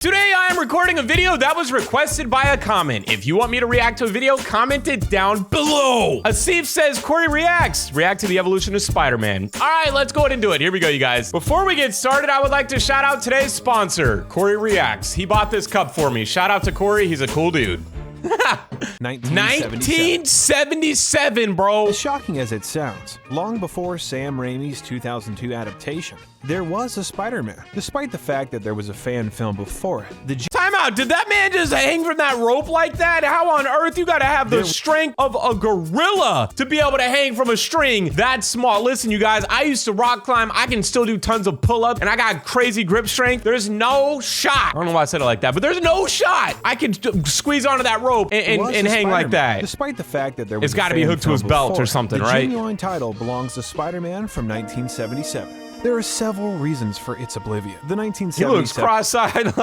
Today I am recording a video that was requested by a comment. If you want me to react to a video, comment it down below. Asif says, Corey reacts. React to the evolution of Spider-Man. All right, let's go ahead and do it. Here we go, you guys. Before we get started, I would like to shout out today's sponsor, Corey Reacts. He bought this cup for me. Shout out to Corey. He's a cool dude. 1977, bro. As shocking as it sounds, long before Sam Raimi's 2002 adaptation, there was a Spider-Man, despite the fact that there was a fan film before it. Time out, did that man just hang from that rope like that? How on earth you gotta have the strength of a gorilla to be able to hang from a string that small? Listen, you guys, I used to rock climb. I can still do tons of pull-ups, and I got crazy grip strength. There's no shot. I don't know why I said it like that, but there's no shot. I can squeeze onto that rope and hang like that. Despite the fact that there was it's gotta be hooked to his belt or something, right? The genuine title belongs to Spider-Man from 1977. There are several reasons for its oblivion. The 1977. He looks cross-eyed.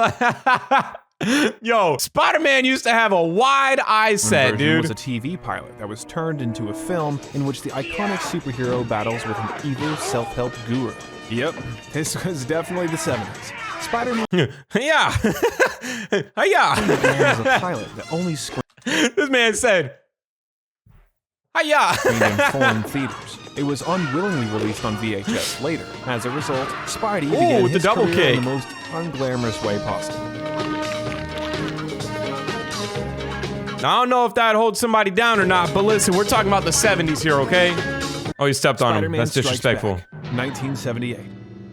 Yo, Spider-Man used to have a wide eye set, dude. Was a TV pilot that was turned into a film in which the iconic superhero battles with an evil self-help guru. Yep, this was definitely the 70s. Spider-Man. Yeah. Yeah. was a pilot that only screened. This man said, "Hiya." In foreign theaters. It was unwillingly released on VHS later. As a result, Spidey began with his the double career kick in the most unglamorous way possible. Now, I don't know if that holds somebody down or not, but listen, we're talking about the 70s here, okay? Oh, he stepped on him. That's disrespectful. 1978.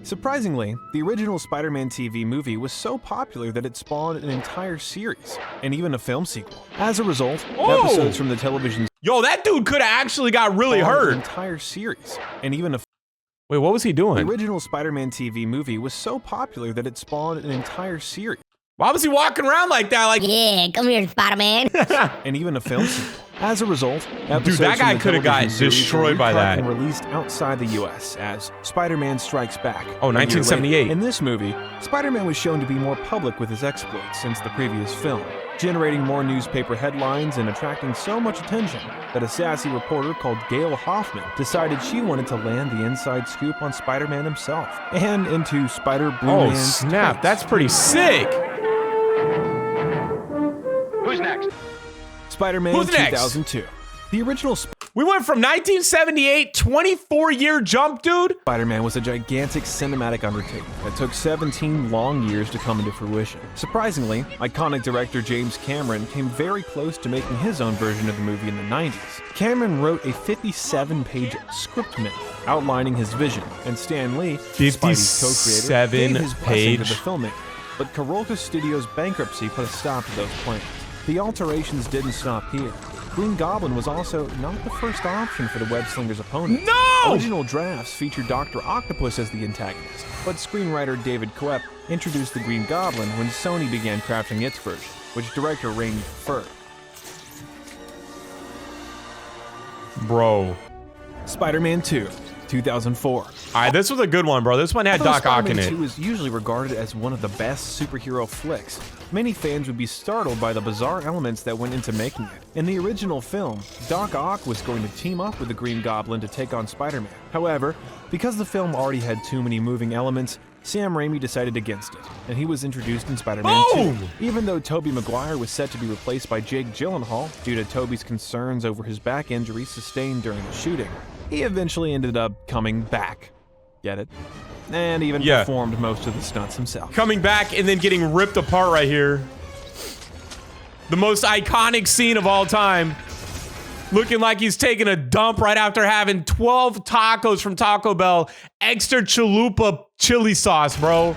Surprisingly, the original Spider-Man TV movie was so popular that it spawned an entire series, and even a film sequel. As a result, episodes from the television... Yo, that dude could have actually got really hurt. An entire series, and even a... Wait, what was he doing? The original Spider-Man TV movie was so popular that it spawned an entire series. Why was he walking around like that? Like, yeah, come here, Spider-Man. And even a film sequel. As a result, dude, that guy could have got destroyed by that. And released outside the U.S. as Spider-Man Strikes Back. Oh, 1978. In this movie, Spider-Man was shown to be more public with his exploits since the previous film, generating more newspaper headlines and attracting so much attention that a sassy reporter called Gail Hoffman decided she wanted to land the inside scoop on Spider-Man himself and into Spider-Blue Man's snap, that's pretty sick. Who's next? Spider-Man 2002. The original we went from 1978, 24-year jump, dude. Spider-Man was a gigantic cinematic undertaking that took 17 long years to come into fruition. Surprisingly, iconic director James Cameron came very close to making his own version of the movie in the 90s. Cameron wrote a 57-page script memo outlining his vision, and Stan Lee, Spidey's co-creator, gave his blessing to the filmmaker. But Carolca Studios' bankruptcy put a stop to those plans. The alterations didn't stop here. Green Goblin was also not the first option for the web-slinger's opponent. No! Original drafts featured Dr. Octopus as the antagonist, but screenwriter David Koepp introduced the Green Goblin when Sony began crafting its version, which director Raimi preferred. Bro. Spider-Man 2, 2004. All right, this was a good one, bro. This one had Doc Ock in it. Spider-Man 2 is usually regarded as one of the best superhero flicks. Many fans would be startled by the bizarre elements that went into making it. In the original film, Doc Ock was going to team up with the Green Goblin to take on Spider-Man. However, because the film already had too many moving elements, Sam Raimi decided against it, and he was introduced in Spider-Man 2. Even though Tobey Maguire was set to be replaced by Jake Gyllenhaal due to Tobey's concerns over his back injury sustained during the shooting, he eventually ended up coming back. Get it? And even performed most of the stunts himself. Coming back and then getting ripped apart right here. The most iconic scene of all time. Looking like he's taking a dump right after having 12 tacos from Taco Bell. Extra chalupa chili sauce, bro.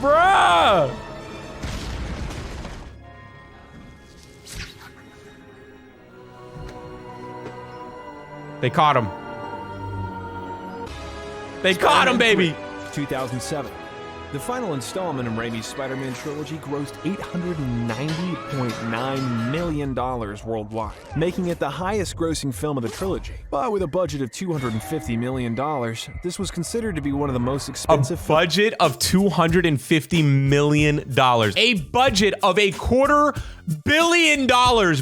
Bruh. They caught him. They caught him, baby. 2007. The final installment in Raimi's Spider-Man trilogy grossed $890.9 million worldwide, making it the highest-grossing film of the trilogy. But with a budget of $250 million, this was considered to be one of the most expensive A budget of $250 million. A budget of $250 million,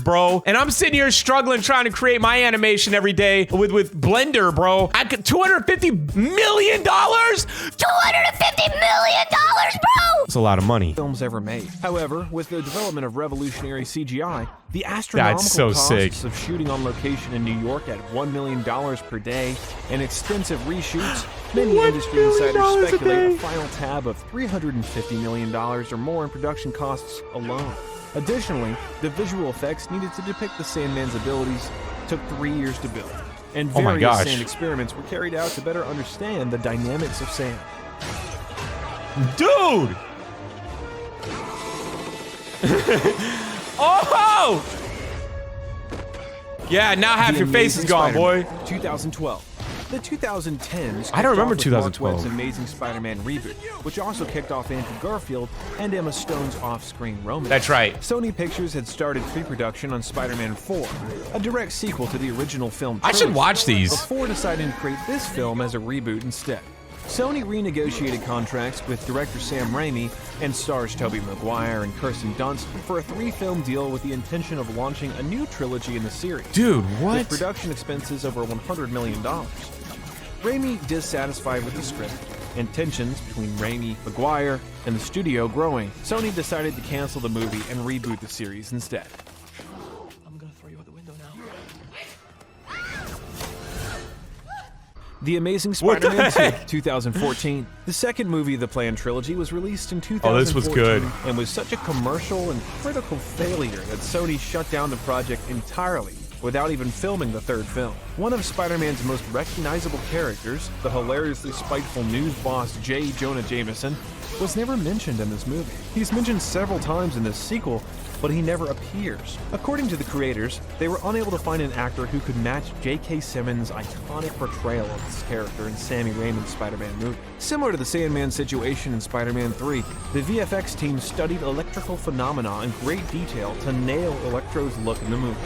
bro. And I'm sitting here struggling trying to create my animation every day with Blender, bro. I could $250 million? $250 million, bro! That's a lot of money. Films ever made. However, with the development of revolutionary CGI, the astronomical costs of shooting on location in New York at $1 million per day and extensive reshoots, many industry insiders speculate a final tab of $350 million or more in production costs alone. Additionally, the visual effects needed to depict the Sandman's abilities took 3 years to build, and various sand experiments were carried out to better understand the dynamics of sand. Dude! Oh! Yeah, now half your face is gone, boy. 2012. The 2010s. I don't remember Mark 2012. Waid's Amazing Spider-Man Reboot, which also kicked off Andrew Garfield and Emma Stone's off-screen romance. That's right. Sony Pictures had started pre-production on Spider-Man 4, a direct sequel to the original film. I should watch these. Before deciding to create this film as a reboot instead. Sony renegotiated contracts with director Sam Raimi and stars Tobey Maguire and Kirsten Dunst for a 3-film deal with the intention of launching a new trilogy in the series. Dude, what? With production expenses over $100 million. Raimi dissatisfied with the script, and tensions between Raimi, Maguire, and the studio growing, Sony decided to cancel the movie and reboot the series instead. I'm gonna throw you out the window now. The Amazing Spider-Man 2, 2014. The second movie of the planned trilogy was released in 2014 Oh, this was good. and was such a commercial and critical failure that Sony shut down the project entirely without even filming the third film. One of Spider-Man's most recognizable characters, the hilariously spiteful news boss J. Jonah Jameson, was never mentioned in this movie. He's mentioned several times in this sequel, but he never appears. According to the creators, they were unable to find an actor who could match J.K. Simmons' iconic portrayal of this character in Sammy Raimi's Spider-Man movie. Similar to the Sandman situation in Spider-Man 3, the VFX team studied electrical phenomena in great detail to nail Electro's look in the movie.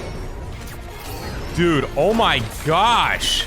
Dude, oh my gosh.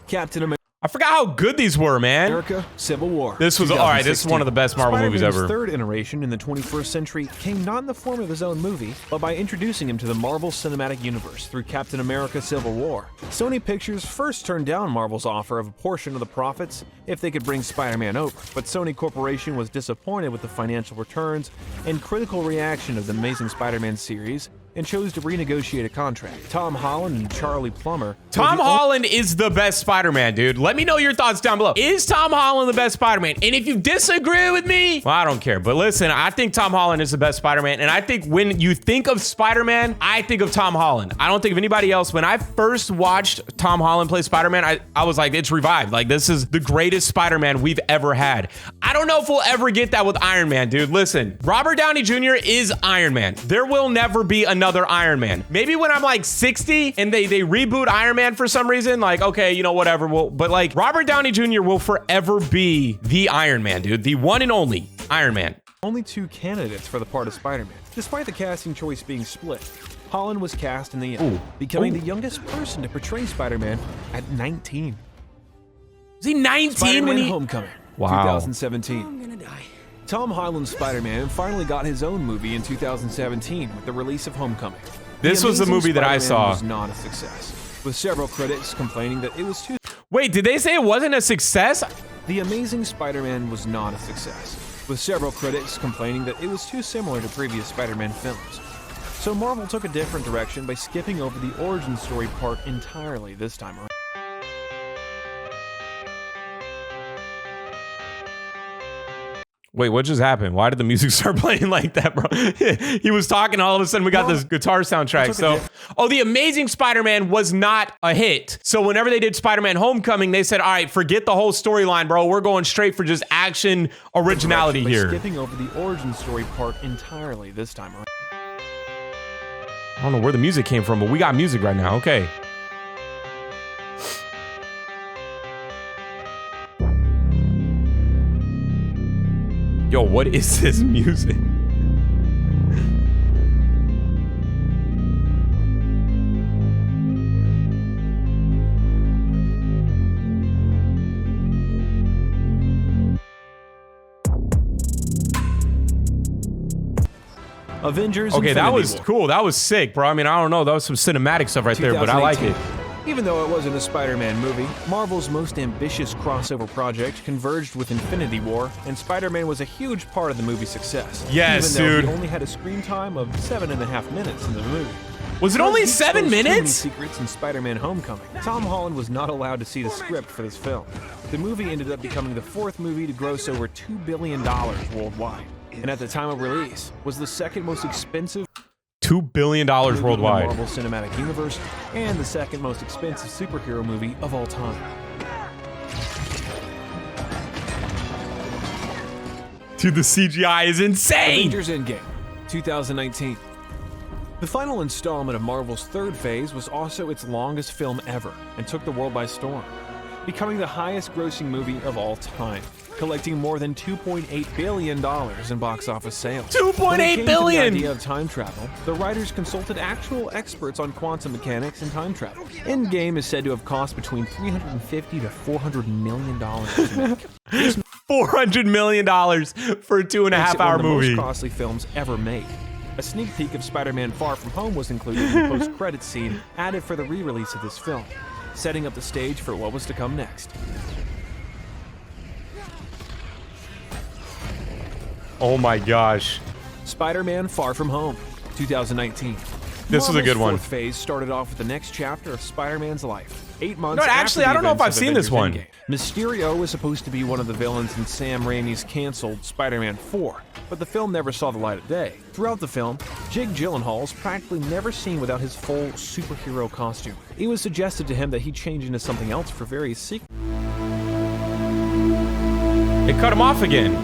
Captain America. I forgot how good these were, man. America Civil War. This was, alright, this is one of the best Marvel movies ever. Spider-Man's third iteration in the 21st century came not in the form of his own movie, but by introducing him to the Marvel Cinematic Universe through Captain America Civil War. Sony Pictures first turned down Marvel's offer of a portion of the profits if they could bring Spider-Man over, but Sony Corporation was disappointed with the financial returns and critical reaction of the Amazing Spider-Man series, and chose to renegotiate a contract. Tom Holland and Charlie Plummer. Tom Holland is the best Spider-Man, dude. Let me know your thoughts down below. Is Tom Holland the best Spider-Man? And if you disagree with me, well, I don't care. But listen, I think Tom Holland is the best Spider-Man. And I think when you think of Spider-Man, I think of Tom Holland. I don't think of anybody else. When I first watched Tom Holland play Spider-Man, I was like, it's revived. Like, this is the greatest Spider-Man we've ever had. I don't know if we'll ever get that with Iron Man, dude. Listen, Robert Downey Jr. is Iron Man. There will never be another Iron Man. Maybe when I'm like 60 and they reboot Iron Man for some reason, like, okay, you know, whatever. But like, Robert Downey Jr. will forever be the Iron Man, dude. The one and only Iron Man. Only 2 candidates for the part of Spider-Man. Despite the casting choice being split, Holland was cast in the end, becoming the youngest person to portray Spider-Man at 19. Was he 19 Spider-Man when he... Homecoming, Wow. 2017. I'm gonna die. Tom Holland's Spider-Man finally got his own movie in 2017 with the release of Homecoming. This was the Amazing movie that I Spider-Man saw. Was not a success, with several critics complaining that it was too... Wait, did they say it wasn't a success? The Amazing Spider-Man was not a success, with several critics complaining that it was too similar to previous Spider-Man films. So Marvel took a different direction by skipping over the origin story part entirely this time around. Wait, what just happened? Why did the music start playing like that, bro? He was talking, all of a sudden we got this guitar soundtrack. So, The Amazing Spider-Man was not a hit. So whenever they did Spider-Man Homecoming, they said, all right, forget the whole storyline, bro. We're going straight for just action originality here. Skipping over the origin story part entirely this time around. I don't know where the music came from, but we got music right now. Okay. Yo, what is this music? Avengers Okay, that Infinity was War. cool. That was sick, bro. I mean, I don't know. That was some cinematic stuff right there, but I like it. 2018. Even though it wasn't a Spider-Man movie, Marvel's most ambitious crossover project converged with Infinity War, and Spider-Man was a huge part of the movie's success. Yes, even though dude. he only had a screen time of 7.5 minutes in the movie. Was it only He 7 exposed too many minutes? secrets in Spider-Man Homecoming. Tom Holland was not allowed to see the script for this film. The movie ended up becoming the 4th movie to gross over $2 billion worldwide, and at the time of release, was the second most expensive $2 billion movie in the worldwide. Marvel Cinematic Universe, and the second most expensive superhero movie of all time. Dude, the CGI is insane. Avengers Endgame, 2019. The final installment of Marvel's third phase was also its longest film ever and took the world by storm, becoming the highest grossing movie of all time, collecting more than $2.8 billion in box office sales. $2.8 When it came to billion! the idea of time travel, the writers consulted actual experts on quantum mechanics and time travel. Endgame is said to have cost between $350 to $400 million to make. $400 million for a 2.5 Makes it one hour of the movie. most costly films ever made. A sneak peek of Spider-Man Far From Home was included in the post-credits scene added for the re-release of this film, setting up the stage for what was to come next. Oh my gosh. Spider-Man Far From Home, 2019. This was a good one. Fourth phase started off with the next chapter of Spider-Man's life. 8 months No, after actually, the I don't know if events I've of seen this Avengers one. Endgame. Mysterio was supposed to be one of the villains in Sam Raimi's canceled Spider-Man 4, but the film never saw the light of day. Throughout the film, Jake Gyllenhaal is practically never seen without his full superhero costume. It was suggested to him that he change into something else for various sequels. They cut him off again.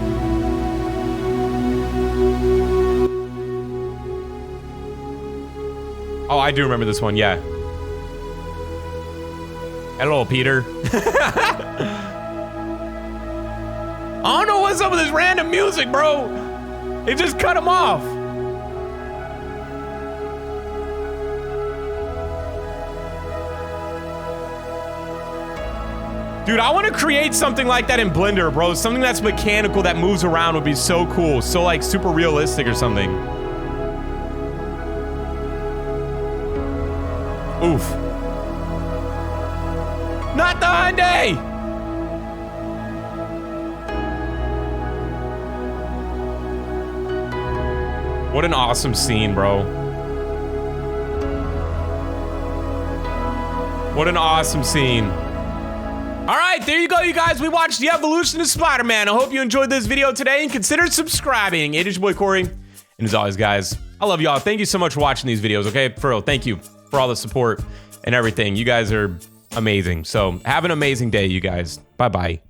Oh, I do remember this one, yeah. Hello, Peter. I don't know what's up with this random music, bro. It just cut him off. Dude, I want to create something like that in Blender, bro. Something that's mechanical that moves around would be so cool. So, like, super realistic or something. Oof. Not the Hyundai! What an awesome scene, bro. What an awesome scene. All right, there you go, you guys. We watched the evolution of Spider-Man. I hope you enjoyed this video today and consider subscribing. It is your boy, Corey. And as always, guys, I love y'all. Thank you so much for watching these videos, okay? For real, thank you for all the support and everything. You guys are amazing. So have an amazing day, you guys. Bye-bye.